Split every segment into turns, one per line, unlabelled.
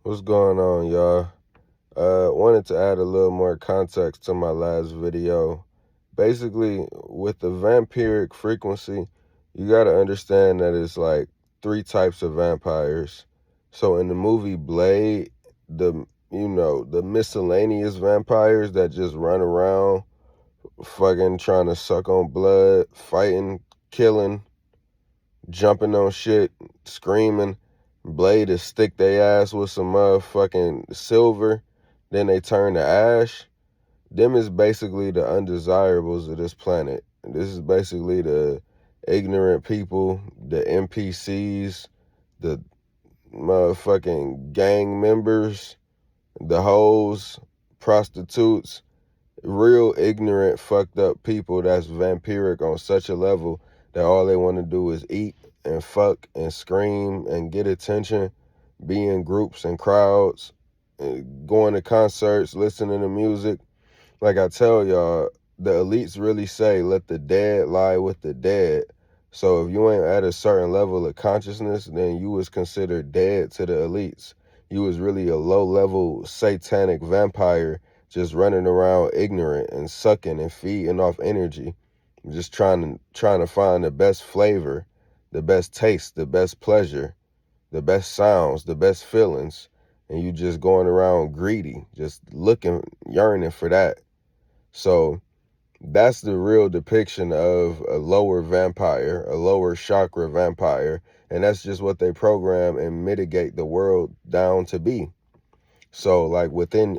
What's going on, y'all? Wanted to add a little more context to my last video. Basically, with the vampiric frequency, you gotta understand that it's like three types of vampires. So in the movie Blade, the miscellaneous vampires that just run around fucking trying to suck on blood, fighting, killing, jumping on shit, screaming. Blade is stick they ass with some motherfucking silver, then they turn to ash. Them is basically the undesirables of this planet. This is basically the ignorant people, the NPCs, the motherfucking gang members, the hoes, prostitutes, real ignorant, fucked up people that's vampiric on such a level that all they want to do is eat and fuck and scream and get attention, be in groups and crowds, going to concerts, listening to music. Like I tell y'all, the elites really say, let the dead lie with the dead. So if you ain't at a certain level of consciousness, then you was considered dead to the elites. You was really a low-level satanic vampire just running around ignorant and sucking and feeding off energy, just trying to find the best flavor, the best taste, the best pleasure, the best sounds, the best feelings, and you just going around greedy, just looking, yearning for that. So that's the real depiction of a lower vampire, a lower chakra vampire, and that's just what they program and mitigate the world down to be. So like within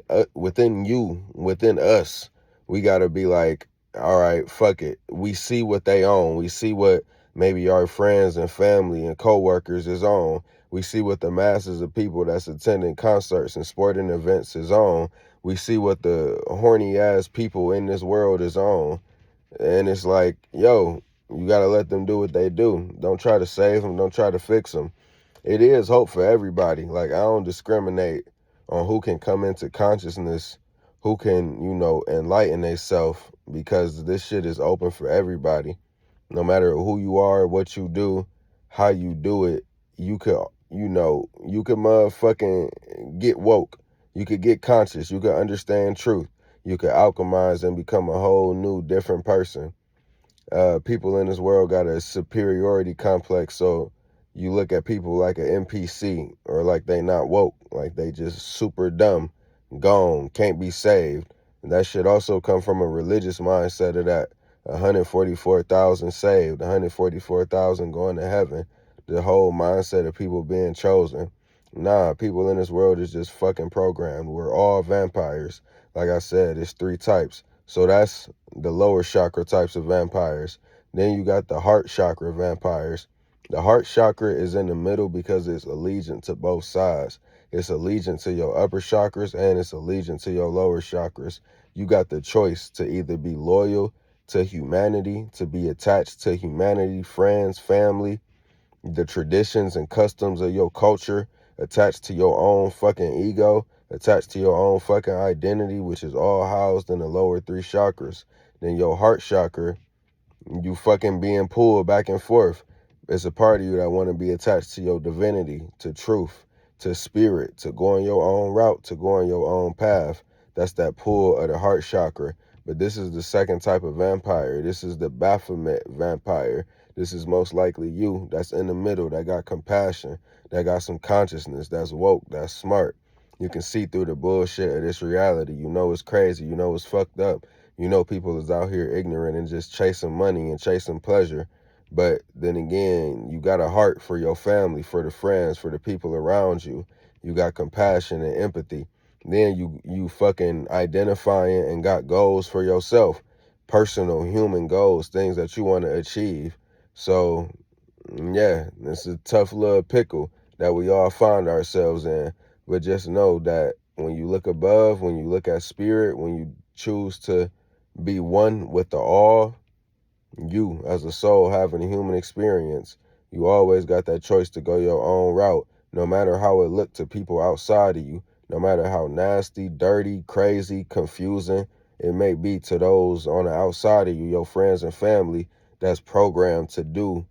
you, within us, we got to be like, all right, fuck it. We see what they own. We see what maybe our friends and family and coworkers is on. We see what the masses of people that's attending concerts and sporting events is on. We see what the horny ass people in this world is on. And it's like, yo, you got to let them do what they do. Don't try to save them. Don't try to fix them. It is hope for everybody. Like, I don't discriminate on who can come into consciousness, who can, enlighten themselves, because this shit is open for everybody. No matter who you are, what you do, how you do it, you could, you could motherfucking get woke. You could get conscious. You could understand truth. You could alchemize and become a whole new, different person. People in this world got a superiority complex, so you look at people like an NPC or like they not woke, like they just super dumb, gone, can't be saved. And that shit also come from a religious mindset of that 144,000 saved, 144,000 going to heaven. The whole mindset of people being chosen. Nah, people in this world is just fucking programmed. We're all vampires. Like I said, it's three types. So that's the lower chakra types of vampires. Then you got the heart chakra vampires. The heart chakra is in the middle because it's allegiant to both sides. It's allegiant to your upper chakras and it's allegiant to your lower chakras. You got the choice to either be loyal to humanity, to be attached to humanity, friends, family, the traditions and customs of your culture, attached to your own fucking ego, attached to your own fucking identity, which is all housed in the lower three chakras. Then your heart chakra, you fucking being pulled back and forth. It's a part of you that want to be attached to your divinity, to truth, to spirit, to go on your own route, to go on your own path. That's that pull of the heart chakra. But this is the second type of vampire. This is the Baphomet vampire. This is most likely you that's in the middle, that got compassion, that got some consciousness, that's woke, that's smart. You can see through the bullshit of this reality. You know it's crazy. You know it's fucked up. You know people is out here ignorant and just chasing money and chasing pleasure. But then again, you got a heart for your family, for the friends, for the people around you. You got compassion and empathy. Then you fucking identifying and got goals for yourself. Personal, human goals, things that you want to achieve. So, yeah, it's a tough little pickle that we all find ourselves in. But just know that when you look above, when you look at spirit, when you choose to be one with the all, you as a soul having a human experience, you always got that choice to go your own route, no matter how it looked to people outside of you, no matter how nasty, dirty, crazy, confusing it may be to those on the outside of you, your friends and family that's programmed to do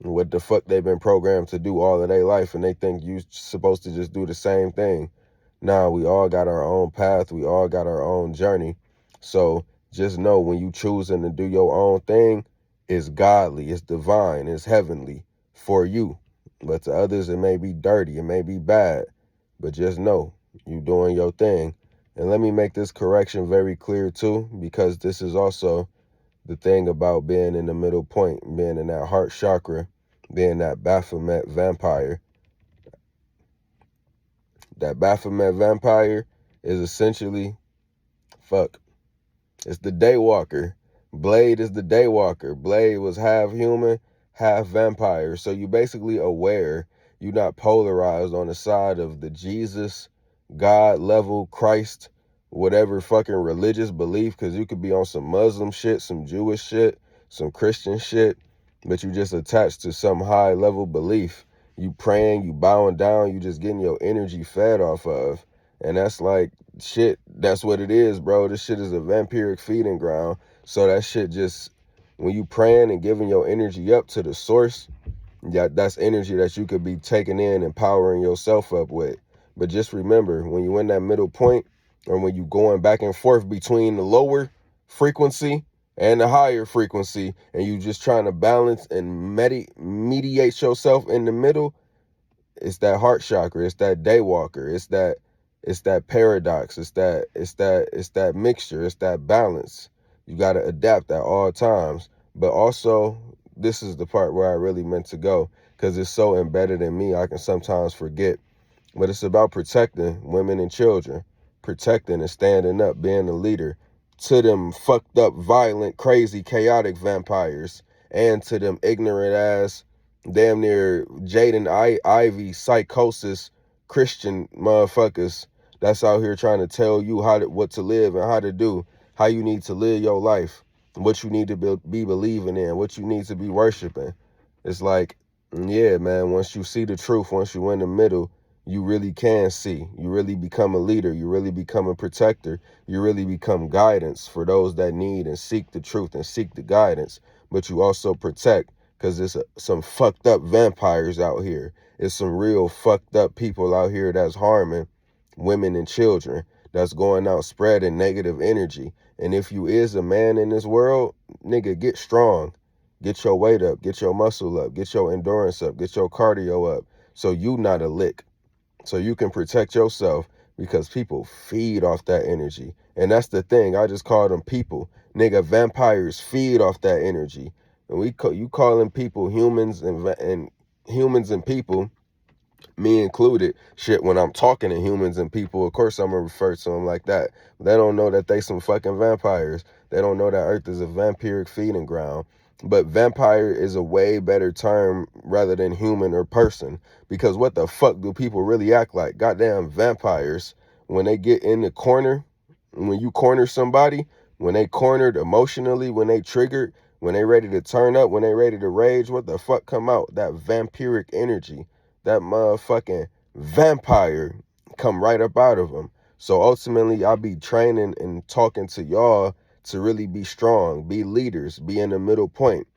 what the fuck they've been programmed to do all of their life, and they think you supposed to just do the same thing. Nah, we all got our own path. We all got our own journey. So just know when you choosing to do your own thing, it's godly, it's divine, it's heavenly for you. But to others, it may be dirty, it may be bad. But just know you doing your thing. And let me make this correction very clear too, because this is also the thing about being in the middle point, being in that heart chakra, being that Baphomet vampire. That Baphomet vampire is essentially, fuck, it's the daywalker. Blade is the daywalker. Blade was half human, half vampire. So you basically aware you're not polarized on the side of the Jesus, God level, Christ, whatever fucking religious belief, because you could be on some Muslim shit, some Jewish shit, some Christian shit, but you just attached to some high level belief. You praying, you bowing down, you just getting your energy fed off of. And that's like, shit, that's what it is, bro. This shit is a vampiric feeding ground. So that shit just, when you praying and giving your energy up to the source, yeah, that's energy that you could be taking in and powering yourself up with. But just remember, when you in that middle point, or when you going back and forth between the lower frequency and the higher frequency, and you just trying to balance and mediate yourself in the middle, it's that heart chakra, it's that daywalker, it's that paradox, it's that mixture, it's that balance. You got to adapt at all times. But also, this is the part where I really meant to go, because it's so embedded in me I can sometimes forget. But it's about protecting women and children, protecting and standing up, being a leader to them fucked up, violent, crazy, chaotic vampires, and to them ignorant ass, damn near Jaden Ivy psychosis Christian motherfuckers that's out here trying to tell you what to live and how to do, how you need to live your life, what you need to be believing in, what you need to be worshiping. It's like, yeah, man, once you see the truth, once you in the middle, you really can see. You really become a leader. You really become a protector. You really become guidance for those that need and seek the truth and seek the guidance. But you also protect, because there's some fucked up vampires out here. It's some real fucked up people out here that's harming women and children, that's going out spreading negative energy. And if you is a man in this world, nigga, get strong. Get your weight up. Get your muscle up. Get your endurance up. Get your cardio up. So you not a lick. So you can protect yourself, because people feed off that energy. And that's the thing. I just call them people. Nigga, vampires feed off that energy. And you calling people humans and humans and people, me included, shit, when I'm talking to humans and people, of course I'm gonna refer to them like that. They don't know that they some fucking vampires. They don't know that Earth is a vampiric feeding ground. But vampire is a way better term rather than human or person, because what the fuck do people really act like? Goddamn vampires. When they get in the corner, when you corner somebody, when they cornered emotionally, when they triggered, when they ready to turn up, when they ready to rage, what the fuck come out? That vampiric energy, that motherfucking vampire come right up out of them. So ultimately, I'll be training and talking to y'all to really be strong, be leaders, be in the middle point.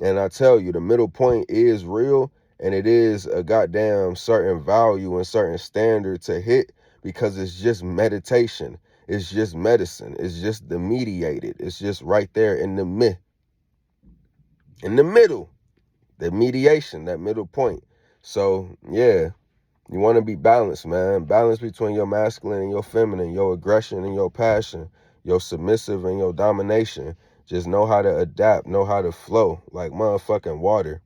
And I tell you, the middle point is real, and it is a goddamn certain value and certain standard to hit, because it's just meditation. It's just medicine. It's just the mediated. It's just right there in the middle, the mediation, that middle point. So yeah, you want to be balanced, man. Balance between your masculine and your feminine, your aggression and your passion, your submissive and your domination. Just know how to adapt, know how to flow like motherfucking water.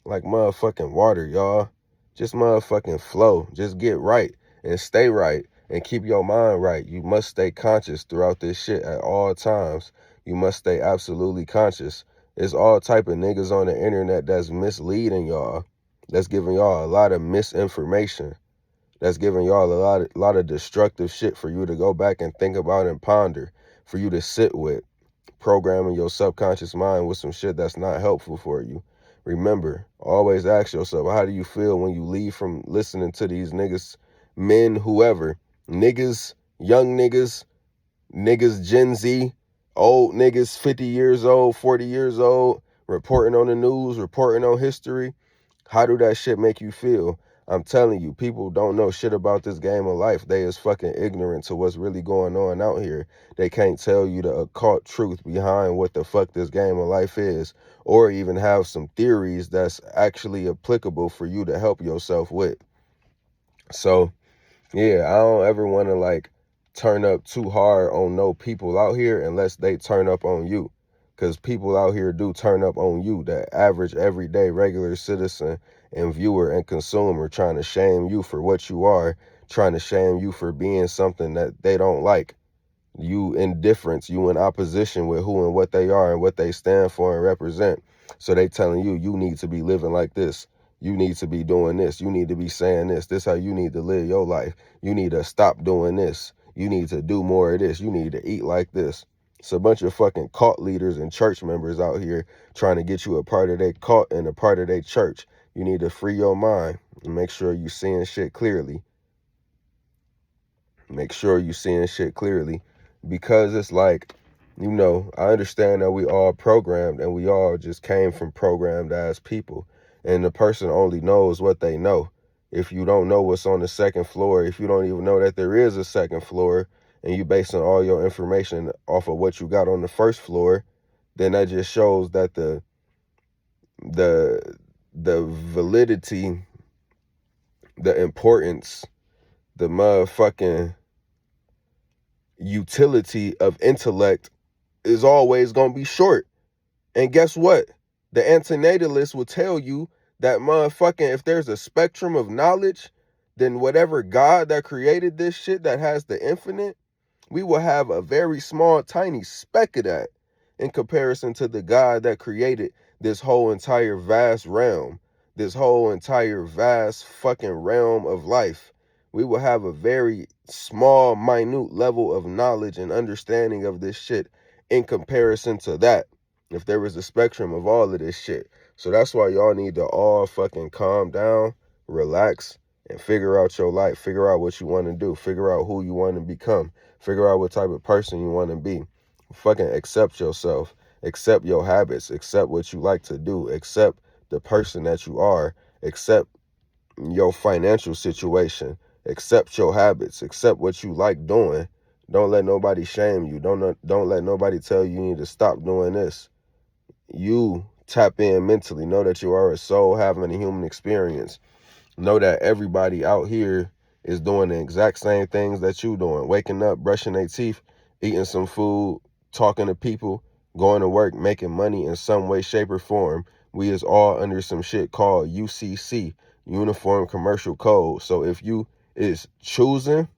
Like motherfucking water, y'all. Just motherfucking flow. Just get right and stay right and keep your mind right. You must stay conscious throughout this shit at all times. You must stay absolutely conscious. There's all type of niggas on the internet that's misleading y'all. That's giving y'all a lot of misinformation. That's giving y'all a lot of destructive shit for you to go back and think about and ponder, for you to sit with, programming your subconscious mind with some shit that's not helpful for you. Remember, always ask yourself, how do you feel when you leave from listening to these niggas, men, whoever, niggas, young niggas, niggas Gen Z, old niggas, 50 years old, 40 years old, reporting on the news, reporting on history. How do that shit make you feel? I'm telling you, people don't know shit about this game of life. They is fucking ignorant to what's really going on out here. They can't tell you the occult truth behind what the fuck this game of life is, or even have some theories that's actually applicable for you to help yourself with. So, yeah, I don't ever want to like turn up too hard on no people out here unless they turn up on you. Because people out here do turn up on you, the average, everyday, regular citizen and viewer and consumer, trying to shame you for what you are, trying to shame you for being something that they don't like. You indifference, you in opposition with who and what they are and what they stand for and represent. So they telling you, you need to be living like this. You need to be doing this. You need to be saying this. This how you need to live your life. You need to stop doing this. You need to do more of this. You need to eat like this. It's a bunch of fucking cult leaders and church members out here trying to get you a part of their cult and a part of their church. You need to free your mind and make sure you seeing shit clearly. Make sure you seeing shit clearly, because it's like, you know, I understand that we all programmed and we all just came from programmed as people, and the person only knows what they know. If you don't know what's on the second floor, if you don't even know that there is a second floor, and you basing all your information off of what you got on the first floor, then that just shows that the the validity, the importance, the motherfucking utility of intellect is always going to be short. And guess what? The antinatalist will tell you that motherfucking, if there's a spectrum of knowledge, then whatever God that created this shit that has the infinite, we will have a very small, tiny speck of that in comparison to the God that created this whole entire vast realm, this whole entire vast fucking realm of life. We will have a very small, minute level of knowledge and understanding of this shit in comparison to that, if there was a spectrum of all of this shit. So that's why y'all need to all fucking calm down, relax, and figure out your life. Figure out what you want to do. Figure out who you want to become. Figure out what type of person you want to be. Fucking accept yourself. Accept your habits. Accept what you like to do. Accept the person that you are. Accept your financial situation. Accept your habits. Accept what you like doing. Don't let nobody shame you. Don't let nobody tell you need to stop doing this. You tap in mentally. Know that you are a soul having a human experience. Know that everybody out here is doing the exact same things that you doing. Waking up, brushing their teeth, eating some food, talking to people, going to work, making money in some way, shape, or form. We is all under some shit called UCC, Uniform Commercial Code. So if you was choosing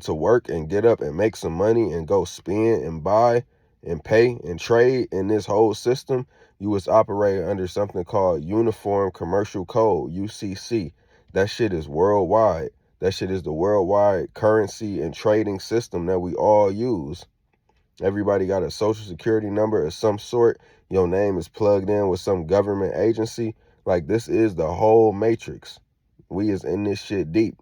to work and get up and make some money and go spend and buy and pay and trade in this whole system, you was operating under something called Uniform Commercial Code, UCC. That shit is worldwide. That shit is the worldwide currency and trading system that we all use. Everybody got a social security number of some sort. Your name is plugged in with some government agency. Like, this is the whole matrix. We is in this shit deep.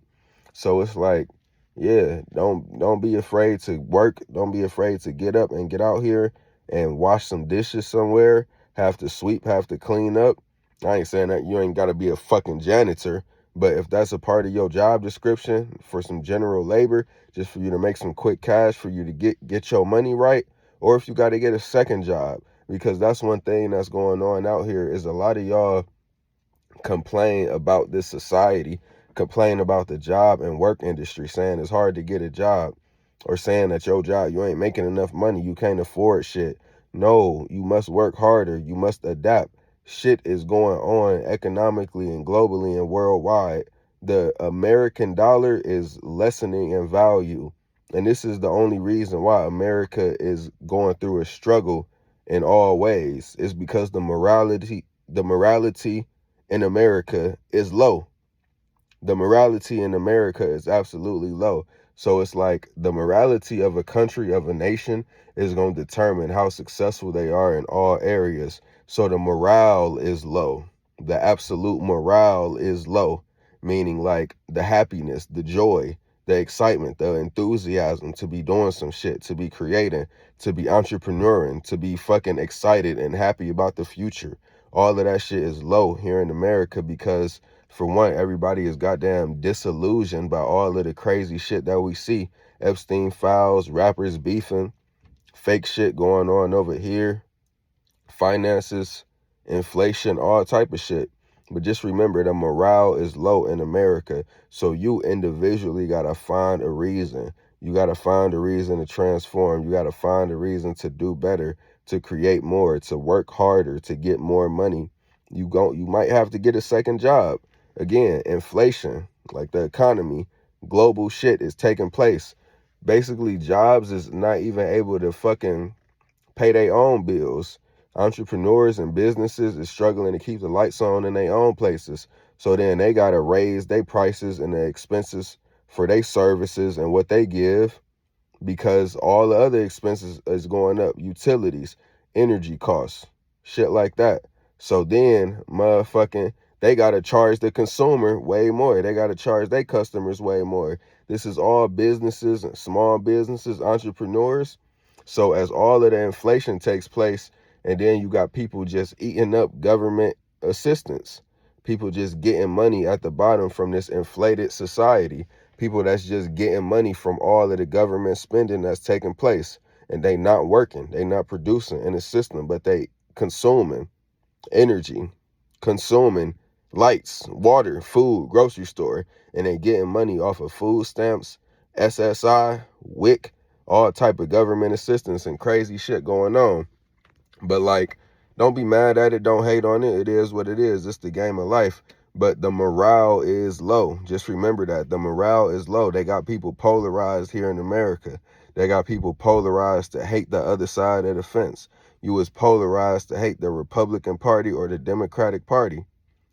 So it's like, yeah, don't be afraid to work. Don't be afraid to get up and get out here and wash some dishes somewhere. Have to sweep, have to clean up. I ain't saying that you ain't got to be a fucking janitor, but if that's a part of your job description for some general labor, just for you to make some quick cash, for you to get your money right, or if you got to get a second job, because that's one thing that's going on out here is a lot of y'all complain about this society, complain about the job and work industry, saying it's hard to get a job, or saying that your job, you ain't making enough money, you can't afford shit. No, you must work harder. You must adapt. Shit is going on economically and globally and worldwide. The American dollar is lessening in value. And this is the only reason why America is going through a struggle in all ways. It's because the morality in America is low. The morality in America is absolutely low. So it's like the morality of a country, of a nation, is going to determine how successful they are in all areas. So the morale is low. The absolute morale is low, meaning like the happiness, the joy, the excitement, the enthusiasm to be doing some shit, to be creating, to be entrepreneuring, to be fucking excited and happy about the future. All of that shit is low here in America because, for one, everybody is goddamn disillusioned by all of the crazy shit that we see. Epstein files, rappers beefing, fake shit going on over here, finances, inflation, all type of shit. But just remember, the morale is low in America. So you individually got to find a reason. You got to find a reason to transform. You got to find a reason to do better, to create more, to work harder, to get more money. You might have to get a second job. Again, inflation, like the economy, global shit is taking place. Basically, jobs is not even able to fucking pay their own bills. Entrepreneurs and businesses is struggling to keep the lights on in their own places. So then they got to raise their prices and the expenses for their services and what they give, because all the other expenses is going up. Utilities, energy costs, shit like that. So then motherfucking they got to charge the consumer way more. They got to charge their customers way more. This is all businesses and small businesses, entrepreneurs. So as all of the inflation takes place, and then you got people just eating up government assistance, people just getting money at the bottom from this inflated society, people that's just getting money from all of the government spending that's taking place, and they not working, they not producing in the system, but they consuming energy, consuming lights, water, food, grocery store, and they getting money off of food stamps, SSI, WIC, all type of government assistance and crazy shit going on. But like, don't be mad at it, don't hate on it. It is what it is. It's the game of life. But the morale is low. Just remember that. The morale is low. They got people polarized here in America. They got people polarized to hate the other side of the fence. You was polarized to hate the Republican Party or the Democratic Party.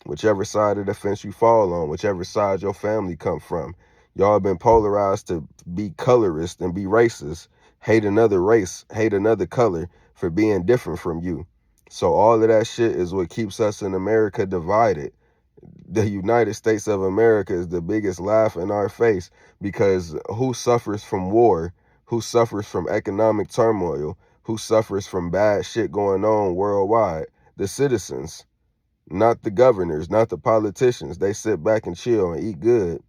Whichever side of the fence you fall on, whichever side your family come from. Y'all been polarized to be colorist and be racist. Hate another race, hate another color for being different from you. So all of that shit is what keeps us in America divided. The United States of America is the biggest laugh in our face, because who suffers from war? Who suffers from economic turmoil? Who suffers from bad shit going on worldwide? The citizens, not the governors, not the politicians. They sit back and chill and eat good,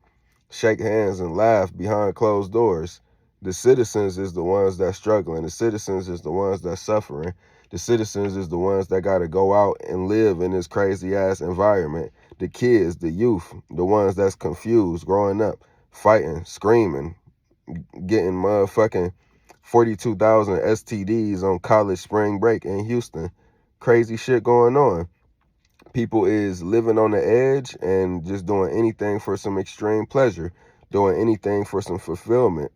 shake hands and laugh behind closed doors. The citizens is the ones that's struggling. The citizens is the ones that's suffering. The citizens is the ones that got to go out and live in this crazy ass environment. The kids, the youth, the ones that's confused, growing up, fighting, screaming, getting motherfucking 42,000 STDs on college spring break in Houston. Crazy shit going on. People is living on the edge and just doing anything for some extreme pleasure, doing anything for some fulfillment.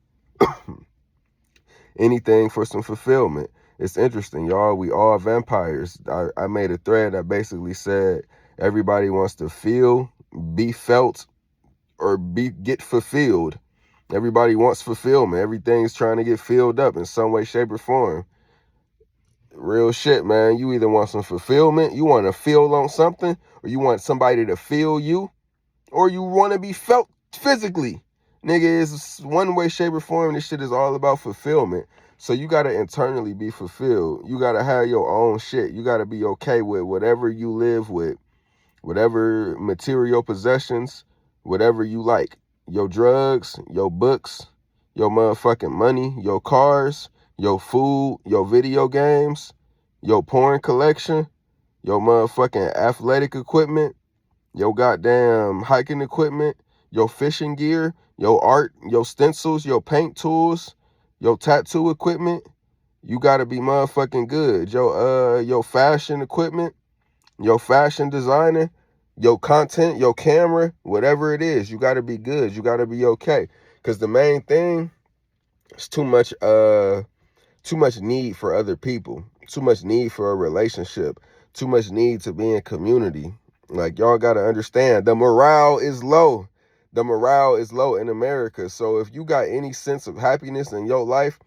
Anything for some fulfillment. It's interesting, y'all. We all vampires. I made a thread that basically said everybody wants to feel, be felt, or get fulfilled. Everybody wants fulfillment. Everything's trying to get filled up in some way, shape, or form. Real shit, man. You either want some fulfillment, you want to feel on something, or you want somebody to feel you, or you want to be felt physically. Nigga, it's one way, shape, or form. This shit is all about fulfillment. So you got to internally be fulfilled. You got to have your own shit. You got to be okay with whatever you live with, whatever material possessions, whatever you like. Your drugs, your books, your motherfucking money, your cars, your food, your video games, your porn collection, your motherfucking athletic equipment, your goddamn hiking equipment, your fishing gear, your art, your stencils, your paint tools, your tattoo equipment. You gotta be motherfucking good. Your fashion equipment, your fashion designer, your content, your camera, whatever it is, you gotta be good. You gotta be okay. Cause the main thing is too much need for other people, too much need for a relationship, too much need to be in community. Like, y'all got to understand, the morale is low. The morale is low in America. So if you got any sense of happiness in your life,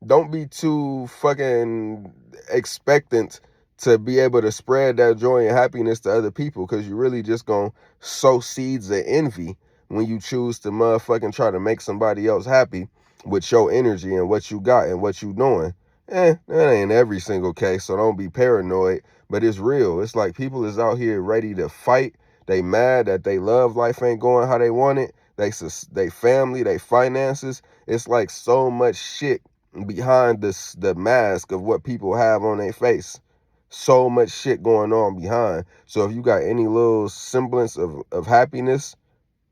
don't be too fucking expectant to be able to spread that joy and happiness to other people, because you're really just going to sow seeds of envy. when you choose to motherfucking try to make somebody else happy with your energy and what you got and what you doing. That ain't every single case, so don't be paranoid, but it's real. It's like people is out here ready to fight. They mad that they love life ain't going how they want it. They family, they finances. It's like so much shit behind the mask of what people have on their face. So much shit going on behind. So if you got any little semblance of happiness,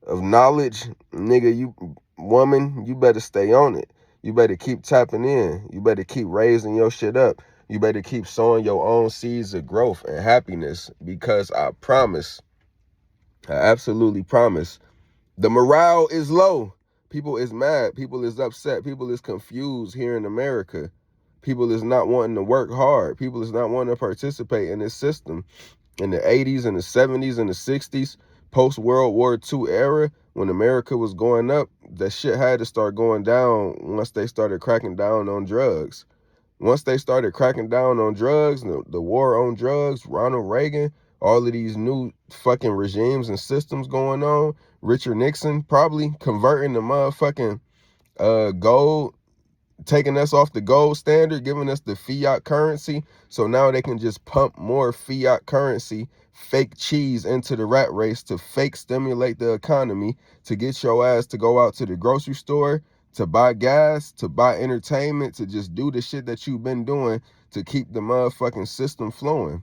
of knowledge, nigga, you woman, you better stay on it. You better keep tapping in. You better keep raising your shit up. You better keep sowing your own seeds of growth and happiness, because I promise, I absolutely promise, the morale is low. People is mad. People is upset. People is confused here in America. People is not wanting to work hard. People is not wanting to participate in this system. In the 80s and the 70s and the 60s, post-World War II era, when America was going up, that shit had to start going down once they started cracking down on drugs. Once they started cracking down on drugs, the war on drugs, Ronald Reagan, all of these new fucking regimes and systems going on, Richard Nixon probably converting the motherfucking gold, taking us off the gold standard, giving us the fiat currency, so now they can just pump more fiat currency, fake cheese into the rat race to fake stimulate the economy, to get your ass to go out to the grocery store, to buy gas, to buy entertainment, to just do the shit that you've been doing to keep the motherfucking system flowing.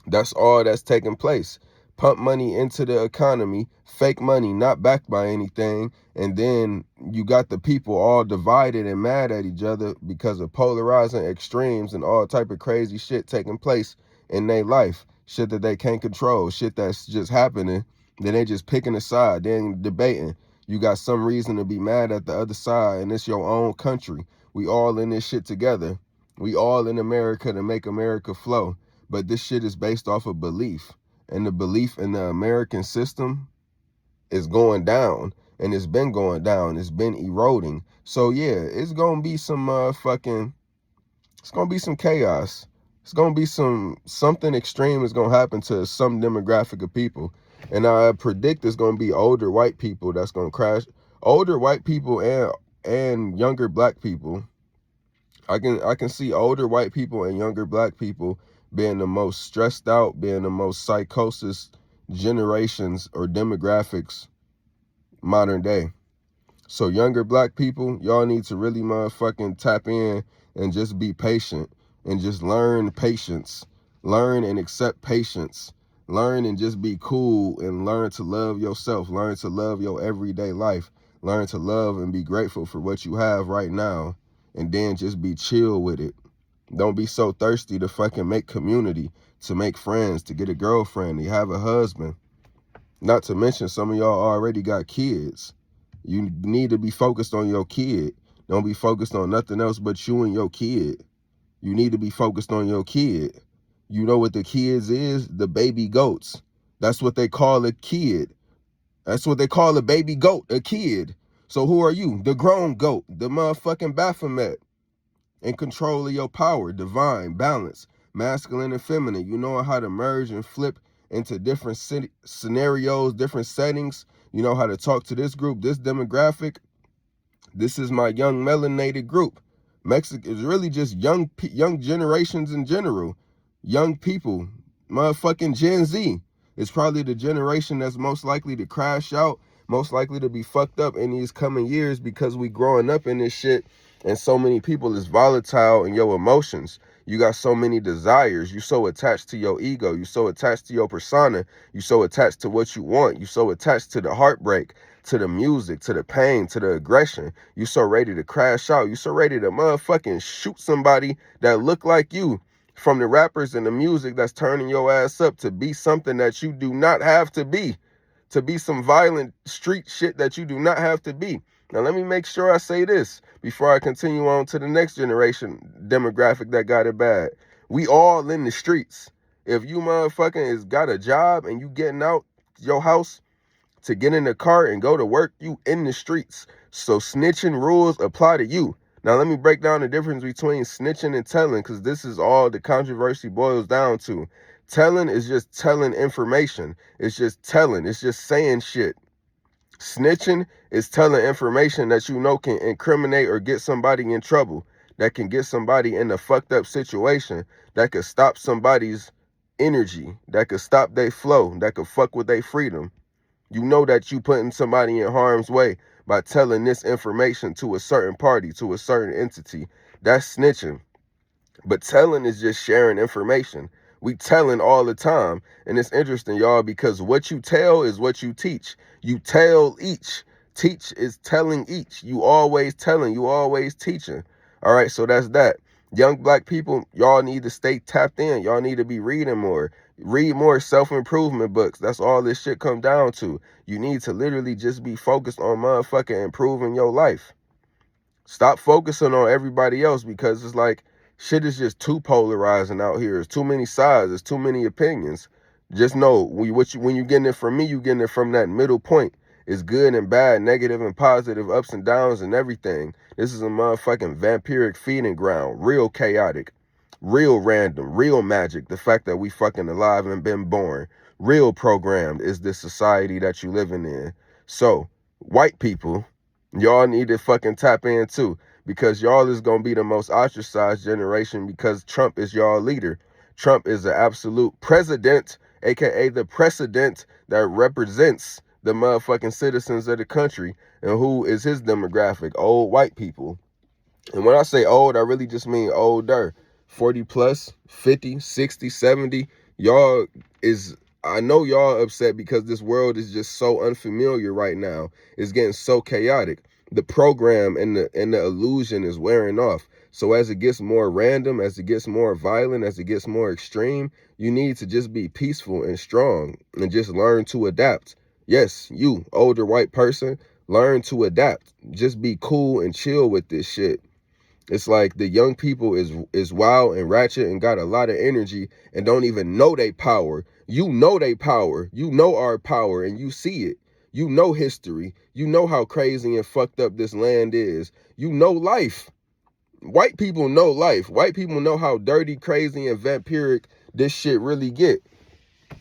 That's all that's taking place. Pump money into the economy, fake money, not backed by anything, and then you got the people all divided and mad at each other because of polarizing extremes and all type of crazy shit taking place in their life. Shit that they can't control, shit that's just happening. Then they just picking a side, they ain't debating. You got some reason to be mad at the other side, and it's your own country. We all in this shit together. We all in America to make America flow. But this shit is based off of belief. And the belief in the American system is going down. And it's been going down. It's been eroding. So yeah, it's gonna be some it's gonna be some chaos. It's gonna be something extreme is gonna happen to some demographic of people. And I predict it's gonna be older white people that's gonna crash. Older white people and younger black people. I can see older white people and younger black people being the most stressed out, being the most psychosis generations or demographics modern day. So younger black people, y'all need to really motherfucking tap in and just be patient and just learn patience. Learn and accept patience. Learn and just be cool and learn to love yourself. Learn to love your everyday life. Learn to love and be grateful for what you have right now. And then just be chill with it. Don't be so thirsty to fucking make community, to make friends, to get a girlfriend, to have a husband. Not to mention some of y'all already got kids. You need to be focused on your kid. Don't be focused on nothing else but you and your kid. You need to be focused on your kid. You know what the kids is? The baby goats. That's what they call a kid. That's what they call a baby goat, a kid. So who are you? The grown goat, the motherfucking Baphomet. In control of your power, divine, balance, masculine and feminine. You know how to merge and flip into different scenarios, different settings. You know how to talk to this group, this demographic. This is my young melanated group. Mexico is really just young generations in general. Young people, motherfucking Gen Z. It's probably the generation that's most likely to crash out, most likely to be fucked up in these coming years, because we growing up in this shit. And so many people is volatile in your emotions. You got so many desires. You so attached to your ego. You so attached to your persona. You so attached to what you want. You so attached to the heartbreak, to the music, to the pain, to the aggression. You so ready to crash out. You so ready to motherfucking shoot somebody that look like you, from the rappers and the music that's turning your ass up to be something that you do not have to be some violent street shit that you do not have to be. Now, let me make sure I say this before I continue on to the next generation demographic that got it bad. We all in the streets. If you motherfucking is got a job and you getting out your house to get in the car and go to work, you in the streets. So snitching rules apply to you. Now, let me break down the difference between snitching and telling, because this is all the controversy boils down to. Telling is just telling information. It's just telling. It's just saying shit. Snitching is telling information that you know can incriminate or get somebody in trouble, that can get somebody in a fucked up situation, that could stop somebody's energy, that could stop their flow, that could fuck with their freedom. You know that you putting somebody in harm's way by telling this information to a certain party, to a certain entity. That's snitching. But telling is just sharing information. We telling all the time. And it's interesting, y'all, because what you tell is what you teach. You tell each. Teach is telling each. You always telling, you always teaching. All right, so that's that. Young black people, y'all need to stay tapped in. Y'all need to be reading more. Read more self-improvement books. That's all this shit come down to. You need to literally just be focused on motherfucking improving your life. Stop focusing on everybody else, because it's like shit is just too polarizing out here. There's too many sides. There's too many opinions. Just know when you getting it from me, you getting it from that middle point. It's good and bad, negative and positive, ups and downs and everything. This is a motherfucking vampiric feeding ground. Real chaotic, real random, real magic. The fact that we fucking alive and been born. Real programmed is this society that you living in. So, white people, y'all need to fucking tap in too, because y'all is going to be the most ostracized generation, because Trump is y'all leader. Trump is the absolute president, aka the precedent that represents the motherfucking citizens of the country. And who is his demographic? Old white people. And when I say old, I really just mean older. 40 plus, 50, 60, 70. Y'all is, I know y'all upset because this world is just so unfamiliar right now. It's getting so chaotic. The program and the illusion is wearing off. So as it gets more random, as it gets more violent, as it gets more extreme, you need to just be peaceful and strong and just learn to adapt. Yes, you, older white person, learn to adapt. Just be cool and chill with this shit. It's like the young people is wild and ratchet and got a lot of energy and don't even know they power. You know they power. You know our power, and you see it. You know history. You know how crazy and fucked up this land is. You know life. White people know life. White people know how dirty, crazy, and vampiric this shit really get.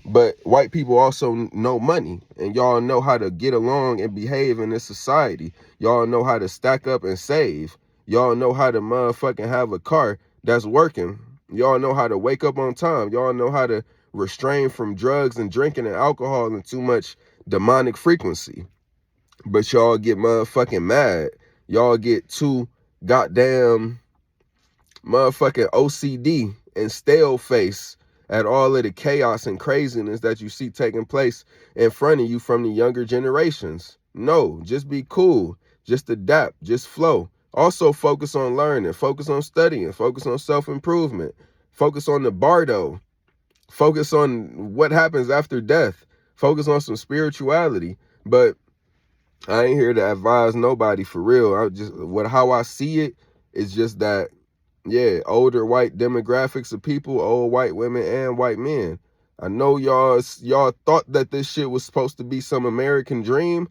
But white people also know money, and y'all know how to get along and behave in this society. Y'all know how to stack up and save. Y'all know how to motherfucking have a car that's working. Y'all know how to wake up on time. Y'all know how to restrain from drugs and drinking and alcohol and too much demonic frequency. But y'all get motherfucking mad. Y'all get too goddamn motherfucking OCD and stale face at all of the chaos and craziness that you see taking place in front of you from the younger generations. No, just be cool. Just adapt. Just flow. Also focus on learning. Focus on studying. Focus on self-improvement. Focus on the bardo. Focus on what happens after death. Focus on some spirituality. But I ain't here to advise nobody for real. How I see it is just that, yeah, older white demographics of people, old white women and white men. I know y'all thought that this shit was supposed to be some American dream.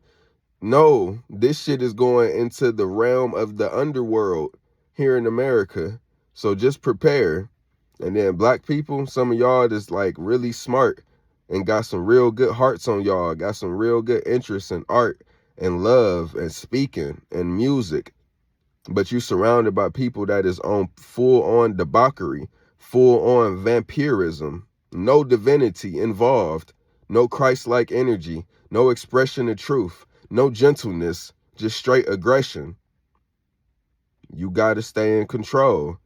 No, this shit is going into the realm of the underworld here in America. So just prepare. And then black people, some of y'all that's like really smart and got some real good hearts on y'all, got some real good interests in art and love and speaking and music. But you surrounded by people that is on full-on debauchery, full-on vampirism, no divinity involved, no Christ-like energy, no expression of truth, no gentleness, just straight aggression. You got to stay in control.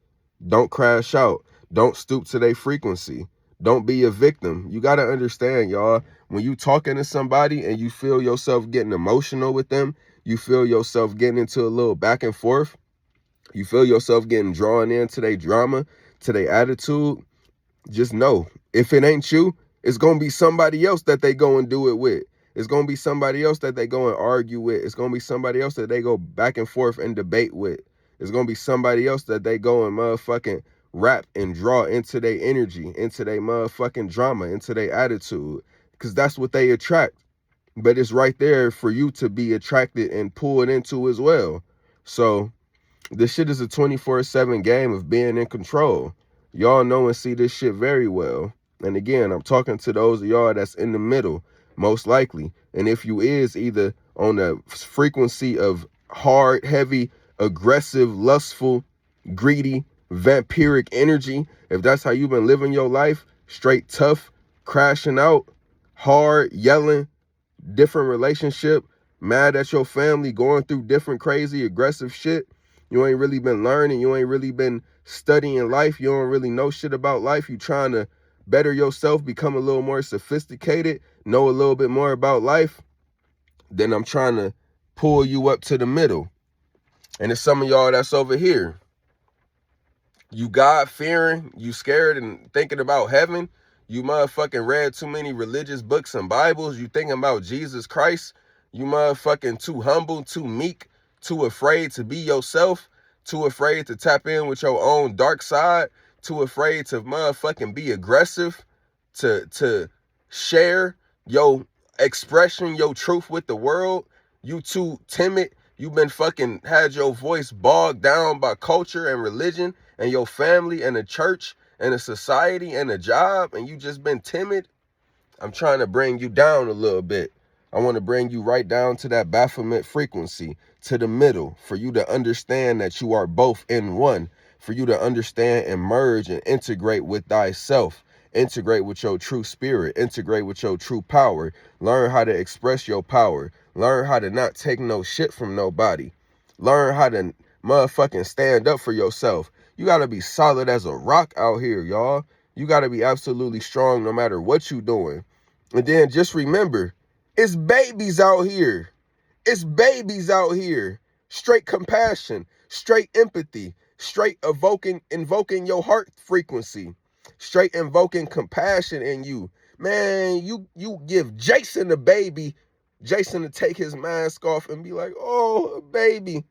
Don't crash out. Don't stoop to their frequency. Don't be a victim. You got to understand, y'all, when you talking to somebody and you feel yourself getting emotional with them, you feel yourself getting into a little back and forth, you feel yourself getting drawn into their drama, to their attitude, just know, if it ain't you, it's going to be somebody else that they go and do it with. It's going to be somebody else that they go and argue with. It's going to be somebody else that they go back and forth and debate with. It's going to be somebody else that they go and motherfucking rap and draw into their energy, into their motherfucking drama, into their attitude, because that's what they attract. But it's right there for you to be attracted and pulled into as well. So this shit is a 24/7 game of being in control. Y'all know and see this shit very well. And again, I'm talking to those of y'all that's in the middle, most likely. And if you is either on a frequency of hard, heavy, aggressive, lustful, greedy, vampiric energy, if that's how you've been living your life, straight tough, crashing out, hard, yelling, different relationship, mad at your family, going through different crazy, aggressive shit, you ain't really been learning, you ain't really been studying life, you don't really know shit about life, you trying to better yourself, become a little more sophisticated, know a little bit more about life, then I'm trying to pull you up to the middle. And it's some of y'all that's over here. You God-fearing, you scared and thinking about heaven, you motherfucking read too many religious books and Bibles, you thinking about Jesus Christ, you motherfucking too humble, too meek, too afraid to be yourself, too afraid to tap in with your own dark side, too afraid to motherfucking be aggressive, to share your expression, your truth with the world, you too timid, you been fucking had your voice bogged down by culture and religion, and your family and the church and the society and the job, and you just been timid. I'm trying to bring you down a little bit. I want to bring you right down to that Baphomet frequency, to the middle, for you to understand that you are both in one, for you to understand and merge and integrate with thyself, integrate with your true spirit, integrate with your true power, learn how to express your power, learn how to not take no shit from nobody, learn how to motherfucking stand up for yourself. You got to be solid as a rock out here, y'all. You got to be absolutely strong no matter what you doing. And then just remember, it's babies out here. It's babies out here. Straight compassion, straight empathy, straight invoking your heart frequency, straight invoking compassion in you. Man, you give Jason the baby, Jason to take his mask off and be like, oh, baby.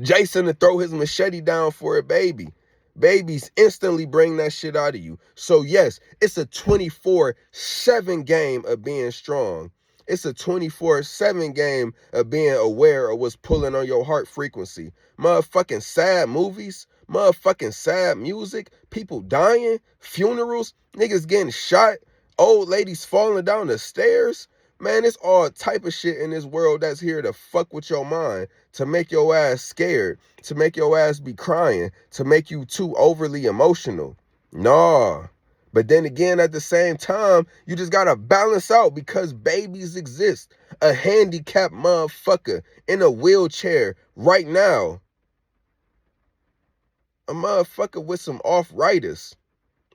Jason to throw his machete down for a baby. Babies instantly bring that shit out of you. So yes, it's a 24/7 game of being strong. It's a 24/7 game of being aware of what's pulling on your heart frequency. Motherfucking sad movies, motherfucking sad music, people dying, funerals, niggas getting shot, old ladies falling down the stairs. Man, it's all type of shit in this world that's here to fuck with your mind, to make your ass scared, to make your ass be crying, to make you too overly emotional. Nah. But then again, at the same time, you just gotta balance out because babies exist. A handicapped motherfucker in a wheelchair right now. A motherfucker with some arthritis,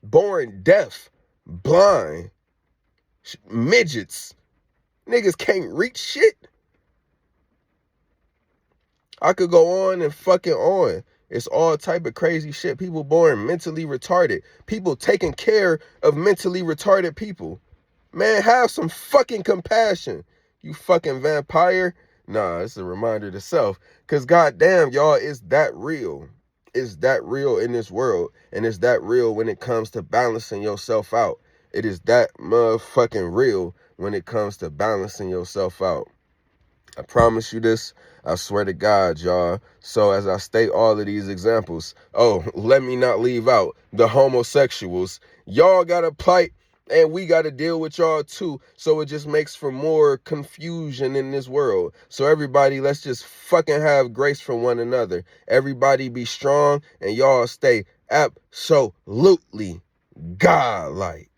born deaf, blind, midgets. Niggas can't reach shit. I could go on and fucking on. It's all type of crazy shit. People born mentally retarded. People taking care of mentally retarded people. Man, have some fucking compassion. You fucking vampire. Nah, it's a reminder to self. Because goddamn, y'all, it's that real. It's that real in this world. And it's that real when it comes to balancing yourself out. It is that motherfucking real when it comes to balancing yourself out. I promise you this. I swear to God, y'all. So as I state all of these examples, oh, let me not leave out the homosexuals. Y'all got a plight and we got to deal with y'all too. So it just makes for more confusion in this world. So everybody, let's just fucking have grace for one another. Everybody be strong and y'all stay absolutely godlike.